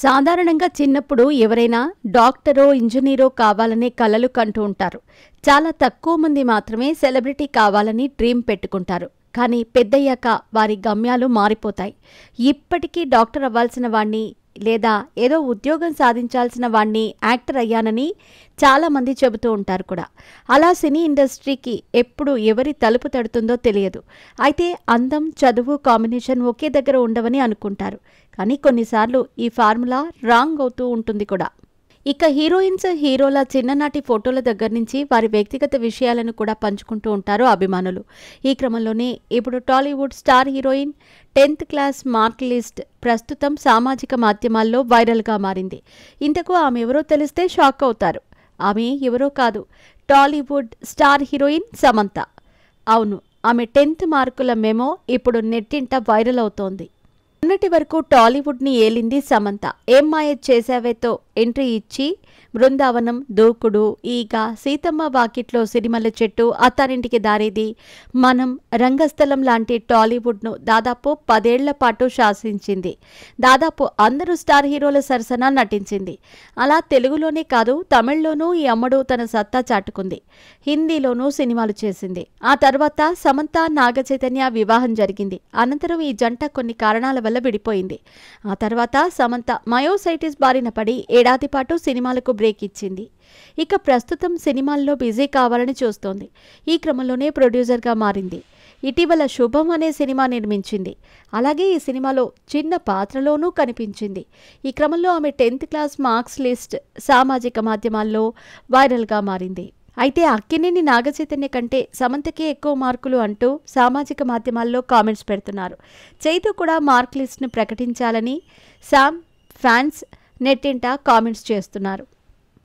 సాధారణంగా చిన్నప్పుడు ఎవరైనా డాక్టరో, ఇంజనీరో కావాలనే కలలు కంటూ ఉంటారు. చాలా తక్కువ మంది మాత్రమే సెలబ్రిటీ కావాలని డ్రీమ్ పెట్టుకుంటారు. కానీ పెద్దయ్యాక వారి గమ్యాలు మారిపోతాయి. ఇప్పటికీ డాక్టర్ అవ్వాల్సిన వాణ్ణి లేదా ఏదో ఉద్యోగం సాధించాల్సిన వాణ్ణి యాక్టర్ అయ్యానని చాలామంది చెబుతూ ఉంటారు కూడా. అలా సినీ ఇండస్ట్రీకి ఎప్పుడు ఎవరి తలుపు తడుతుందో తెలియదు. అయితే అందం, చదువు కాంబినేషన్ ఒకే దగ్గర ఉండవని అనుకుంటారు. కానీ కొన్నిసార్లు ఈ ఫార్ములా రాంగ్ అవుతూ ఉంటుంది కూడా. ఇక హీరోయిన్స్, హీరోల చిన్ననాటి ఫోటోల దగ్గర నుంచి వారి వ్యక్తిగత విషయాలను కూడా పంచుకుంటూ ఉంటారు అభిమానులు. ఈ క్రమంలోనే ఇప్పుడు Tollywood star heroine 10th class mark list ప్రస్తుతం సామాజిక మాధ్యమాల్లో వైరల్గా మారింది. ఇంతకు ఆమె ఎవరో తెలిస్తే షాక్ అవుతారు. ఆమె ఎవరో కాదు, టాలీవుడ్ స్టార్ హీరోయిన్ సమంత. అవును, ఆమె 10th మార్కుల మెమో ఇప్పుడు నెట్టింట వైరల్ అవుతోంది. మొన్నటి వరకు టాలీవుడ్ని ఏలింది సమంత. ఏం మాయ చేశావేతో ఎంట్రీ ఇచ్చి బృందావనం, దూకుడు, ఈగ, సీతమ్మ వాకిట్లో సిరిమల్ల చెట్టు, అత్తారింటికి దారేది, మనం, రంగస్థలం లాంటి టాలీవుడ్ను దాదాపు 10 ఏళ్ల పాటు శాసించింది. దాదాపు అందరూ స్టార్ హీరోల సరసన నటించింది. అలా తెలుగులోనే కాదు, తమిళ్లోనూ ఈ అమ్మడు తన సత్తా చాటుకుంది. హిందీలోనూ సినిమాలు చేసింది. ఆ తర్వాత సమంత, నాగచైతన్య వివాహం జరిగింది. అనంతరం ఈ జంట కొన్ని కారణాల వల్ల విడిపోయింది. ఆ తర్వాత సమంత మయోసైటిస్ బారిన పడి ఏడాది పాటు సినిమాలకు బ్రేక్ ఇచ్చింది. ఇక ప్రస్తుతం సినిమాల్లో బిజీ కావాలని చూస్తోంది. ఈ క్రమంలోనే ప్రొడ్యూసర్గా మారింది. ఇటీవల శుభం అనే సినిమా నిర్మించింది. అలాగే ఈ సినిమాలో చిన్న పాత్రలోనూ కనిపించింది. ఈ క్రమంలో ఆమె 10th క్లాస్ మార్క్స్ లిస్ట్ సామాజిక మాధ్యమాల్లో వైరల్గా మారింది. అయితే అక్కినేని నాగచైతన్య కంటే సమంతకే ఎక్కువ మార్కులు అంటూ సామాజిక మాధ్యమాల్లో కామెంట్స్ పెడుతున్నారు. చైతు కూడా మార్క్ లిస్ట్ను ప్రకటించాలని శామ్ ఫ్యాన్స్ నెట్టింట కామెంట్స్ చేస్తున్నారు.